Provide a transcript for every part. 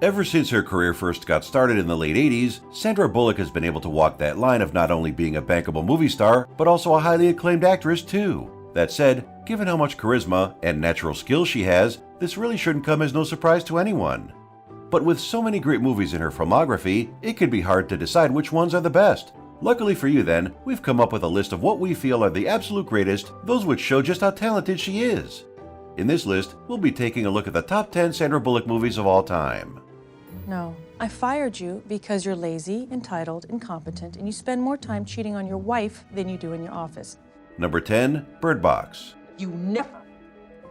Ever since her career first got started in the late 80s, Sandra Bullock has been able to walk that line of not only being a bankable movie star, but also a highly acclaimed actress too. That said, given how much charisma and natural skill she has, this really shouldn't come as no surprise to anyone. But with so many great movies in her filmography, it can be hard to decide which ones are the best. Luckily for you then, we've come up with a list of what we feel are the absolute greatest, those which show just how talented she is. In this list, we'll be taking a look at the top 10 Sandra Bullock movies of all time. No, I fired you because you're lazy, entitled, incompetent, and you spend more time cheating on your wife than you do in your office. Number 10, Bird Box. You never,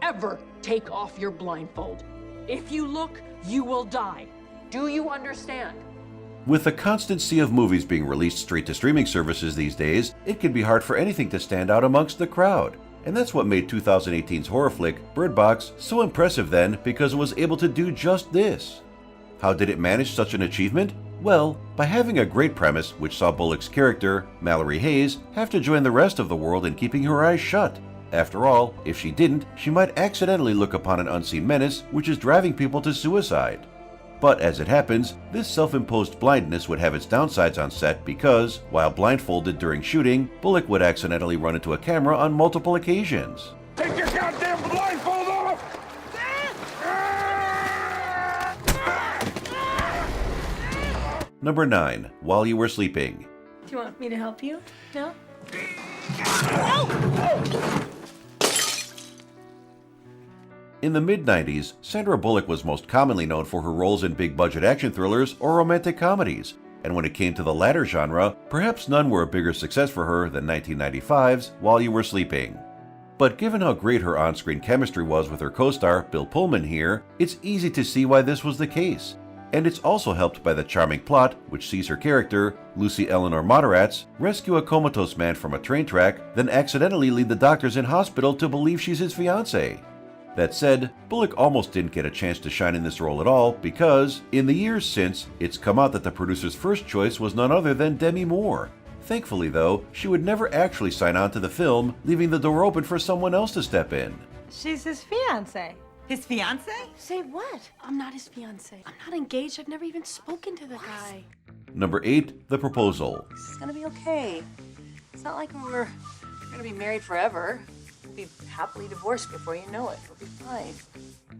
ever take off your blindfold. If you look, you will die. Do you understand? With the constant sea of movies being released straight to streaming services these days, it can be hard for anything to stand out amongst the crowd. And that's what made 2018's horror flick, Bird Box, so impressive then, because it was able to do just this. How did it manage such an achievement? Well, by having a great premise which saw Bullock's character, Mallory Hayes, have to join the rest of the world in keeping her eyes shut. After all, if she didn't, she might accidentally look upon an unseen menace which is driving people to suicide. But as it happens, this self-imposed blindness would have its downsides on set because, while blindfolded during shooting, Bullock would accidentally run into a camera on multiple occasions. Take your goddamn blindfold off! Number 9, While You Were Sleeping. Do you want me to help you? No? In the mid-90s, Sandra Bullock was most commonly known for her roles in big-budget action thrillers or romantic comedies, and when it came to the latter genre, perhaps none were a bigger success for her than 1995's While You Were Sleeping. But given how great her on-screen chemistry was with her co-star Bill Pullman here, it's easy to see why this was the case. And it's also helped by the charming plot, which sees her character, Lucy Eleanor Matarazz, rescue a comatose man from a train track, then accidentally lead the doctors in hospital to believe she's his fiancée. That said, Bullock almost didn't get a chance to shine in this role at all because, in the years since, it's come out that the producer's first choice was none other than Demi Moore. Thankfully though, she would never actually sign on to the film, leaving the door open for someone else to step in. She's his fiancée. His fiance? Say what? I'm not his fiancée. I'm not engaged. I've never even spoken to the guy. Number 8, The Proposal. It's gonna be okay. It's not like we're gonna be married forever. We'll be happily divorced before you know it. We'll be fine.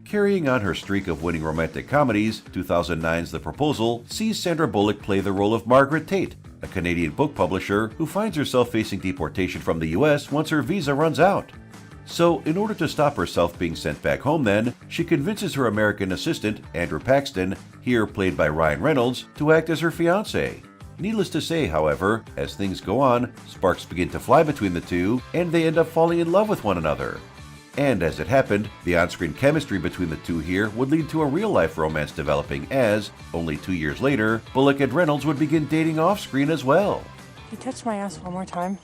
Carrying on her streak of winning romantic comedies, 2009's The Proposal sees Sandra Bullock play the role of Margaret Tate, a Canadian book publisher who finds herself facing deportation from the US once her visa runs out. So, in order to stop herself being sent back home then, she convinces her American assistant, Andrew Paxton, here played by Ryan Reynolds, to act as her fiancé. Needless to say, however, as things go on, sparks begin to fly between the two, and they end up falling in love with one another. And as it happened, the on-screen chemistry between the two here would lead to a real-life romance developing as, only 2 years later, Bullock and Reynolds would begin dating off-screen as well. If you touch my ass one more time,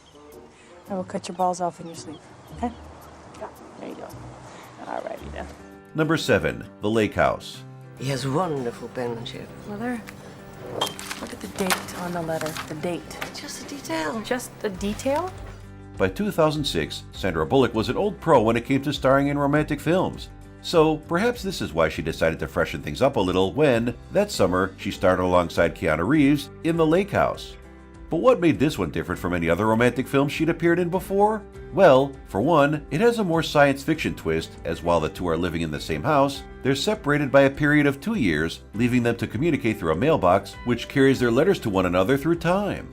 I will cut your balls off in your sleeve, okay? Yeah, there you go. Alrighty then. Number 7, The Lake House. He has wonderful penmanship. Mother, look at the date on the letter. The date. Just a detail. Just the detail? By 2006, Sandra Bullock was an old pro when it came to starring in romantic films. So perhaps this is why she decided to freshen things up a little when, that summer, she starred alongside Keanu Reeves in The Lake House. But what made this one different from any other romantic film she'd appeared in before? Well, for one, it has a more science fiction twist, as while the two are living in the same house, they're separated by a period of 2 years, leaving them to communicate through a mailbox which carries their letters to one another through time.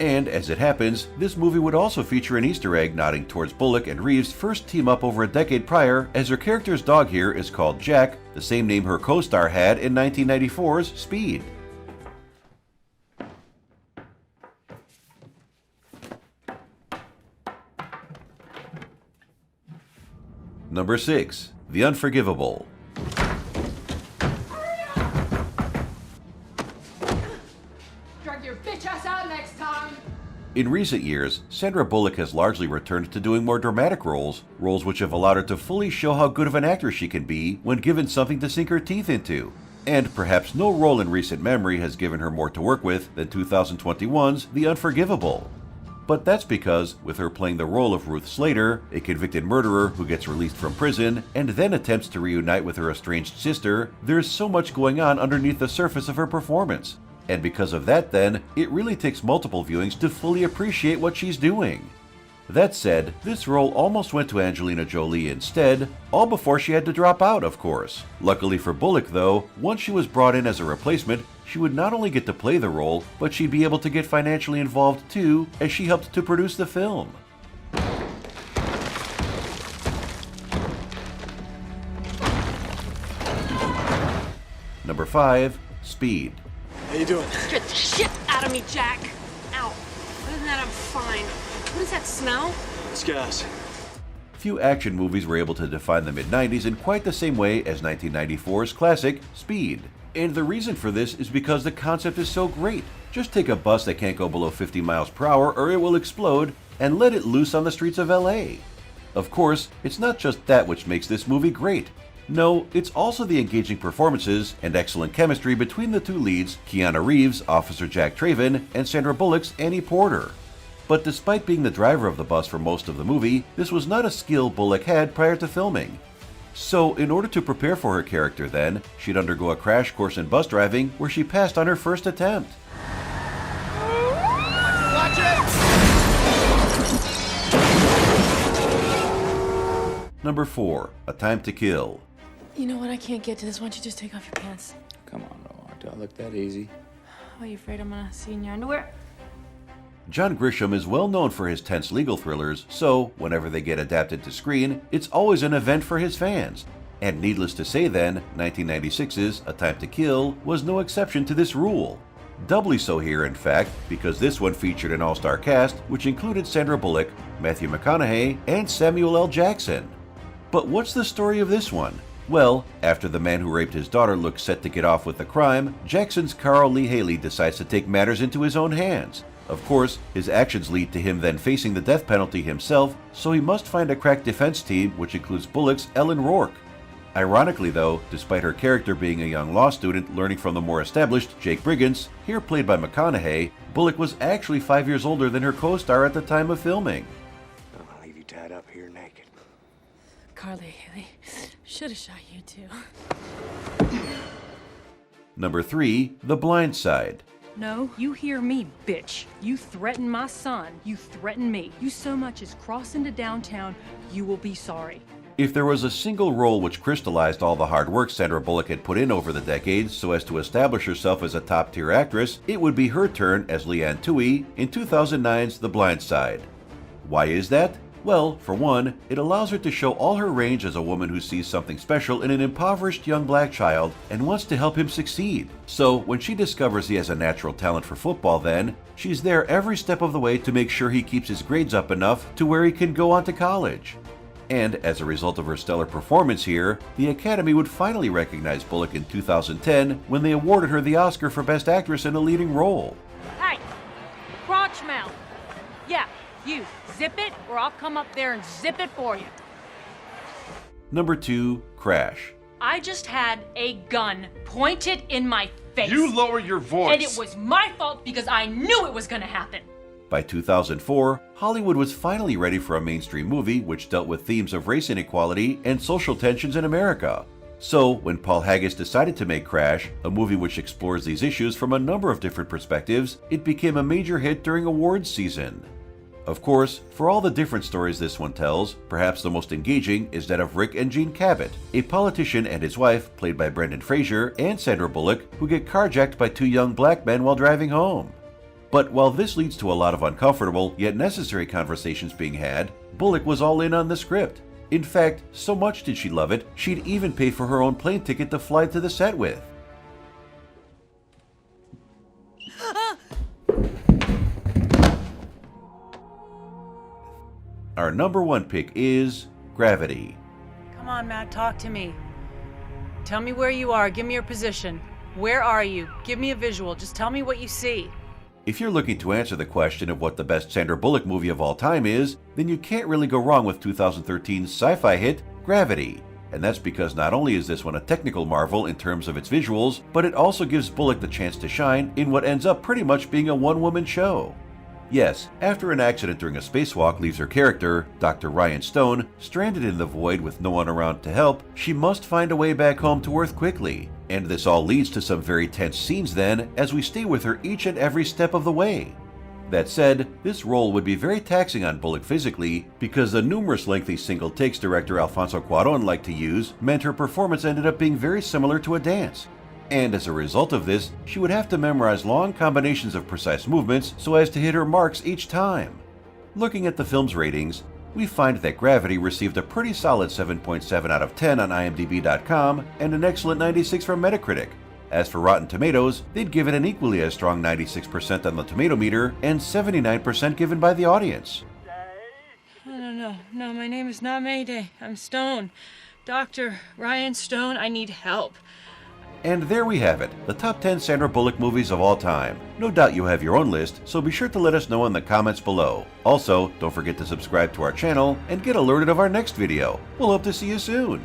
And as it happens, this movie would also feature an Easter egg nodding towards Bullock and Reeves' first team up over a decade prior, as her character's dog here is called Jack, the same name her co-star had in 1994's Speed. Number 6, The Unforgivable. Drag your bitch ass out next time! In recent years, Sandra Bullock has largely returned to doing more dramatic roles which have allowed her to fully show how good of an actress she can be when given something to sink her teeth into. And perhaps no role in recent memory has given her more to work with than 2021's The Unforgivable. But that's because, with her playing the role of Ruth Slater, a convicted murderer who gets released from prison and then attempts to reunite with her estranged sister, there's so much going on underneath the surface of her performance. And because of that then, it really takes multiple viewings to fully appreciate what she's doing. That said, this role almost went to Angelina Jolie instead, all before she had to drop out, of course. Luckily for Bullock though, once she was brought in as a replacement, she would not only get to play the role, but she'd be able to get financially involved too, as she helped to produce the film. Number 5. Speed. How you doing? Get the shit out of me, Jack! Ow. Other than that, I'm fine. What does that smell? It's gas. Few action movies were able to define the mid-90s in quite the same way as 1994's classic, Speed. And the reason for this is because the concept is so great. Just take a bus that can't go below 50 miles per hour or it will explode, and let it loose on the streets of LA. Of course, it's not just that which makes this movie great. No, it's also the engaging performances and excellent chemistry between the two leads, Keanu Reeves' Officer Jack Traven, and Sandra Bullock's Annie Porter. But despite being the driver of the bus for most of the movie, this was not a skill Bullock had prior to filming. So, in order to prepare for her character then, she'd undergo a crash course in bus driving where she passed on her first attempt. Watch it! Number 4. A Time to Kill. You know what? I can't get to this. Why don't you just take off your pants? Come on, Noah. Do I look that easy? Are you afraid I'm gonna see in your underwear? John Grisham is well known for his tense legal thrillers, so whenever they get adapted to screen, it's always an event for his fans. And needless to say then, 1996's A Time to Kill was no exception to this rule. Doubly so here, in fact, because this one featured an all-star cast which included Sandra Bullock, Matthew McConaughey, and Samuel L. Jackson. But what's the story of this one? Well, after the man who raped his daughter looks set to get off with the crime, Jackson's Carl Lee Haley decides to take matters into his own hands. Of course, his actions lead to him then facing the death penalty himself, so he must find a crack defense team which includes Bullock's Ellen Rourke. Ironically though, despite her character being a young law student learning from the more established Jake Brigance, here played by McConaughey, Bullock was actually 5 years older than her co-star at the time of filming. I'm gonna leave you tied up here naked. Carly, Haley, should have shot you too. Number 3. The Blind Side. No, you hear me, bitch. You threaten my son. You threaten me. You so much as cross into downtown, you will be sorry. If there was a single role which crystallized all the hard work Sandra Bullock had put in over the decades so as to establish herself as a top-tier actress, it would be her turn as Leanne Tui in 2009's The Blind Side. Why is that? Well, for one, it allows her to show all her range as a woman who sees something special in an impoverished young black child and wants to help him succeed. So, when she discovers he has a natural talent for football then, she's there every step of the way to make sure he keeps his grades up enough to where he can go on to college. And as a result of her stellar performance here, the Academy would finally recognize Bullock in 2010 when they awarded her the Oscar for Best Actress in a Leading Role. Hey, crotch mouth. Yeah, you. Zip it, or I'll come up there and zip it for you. Number 2. Crash. I just had a gun pointed in my face. You lower your voice. And it was my fault because I knew it was gonna happen. By 2004, Hollywood was finally ready for a mainstream movie which dealt with themes of race inequality and social tensions in America. So, when Paul Haggis decided to make Crash, a movie which explores these issues from a number of different perspectives, it became a major hit during awards season. Of course, for all the different stories this one tells, perhaps the most engaging is that of Rick and Jean Cabot, a politician and his wife, played by Brendan Fraser and Sandra Bullock, who get carjacked by 2 young black men while driving home. But while this leads to a lot of uncomfortable yet necessary conversations being had, Bullock was all in on the script. In fact, so much did she love it, she'd even pay for her own plane ticket to fly to the set with. Our number 1 pick is Gravity. Come on, Matt, talk to me. Tell me where you are. Give me your position. Where are you? Give me a visual. Just tell me what you see. If you're looking to answer the question of what the best Sandra Bullock movie of all time is, then you can't really go wrong with 2013's sci-fi hit, Gravity. And that's because not only is this one a technical marvel in terms of its visuals, but it also gives Bullock the chance to shine in what ends up pretty much being a one-woman show. Yes, after an accident during a spacewalk leaves her character, Dr. Ryan Stone, stranded in the void with no one around to help, she must find a way back home to Earth quickly. And this all leads to some very tense scenes then, as we stay with her each and every step of the way. That said, this role would be very taxing on Bullock physically, because the numerous lengthy single takes director Alfonso Cuarón liked to use meant her performance ended up being very similar to a dance. And as a result of this, she would have to memorize long combinations of precise movements so as to hit her marks each time. Looking at the film's ratings, we find that Gravity received a pretty solid 7.7 out of 10 on IMDb.com and an excellent 96 from Metacritic. As for Rotten Tomatoes, they'd give it an equally as strong 96% on the tomato meter and 79% given by the audience. No, my name is not Mayday. I'm Stone. Dr. Ryan Stone, I need help. And there we have it, the top 10 Sandra Bullock movies of all time. No doubt you have your own list, so be sure to let us know in the comments below. Also, don't forget to subscribe to our channel and get alerted of our next video. We'll hope to see you soon.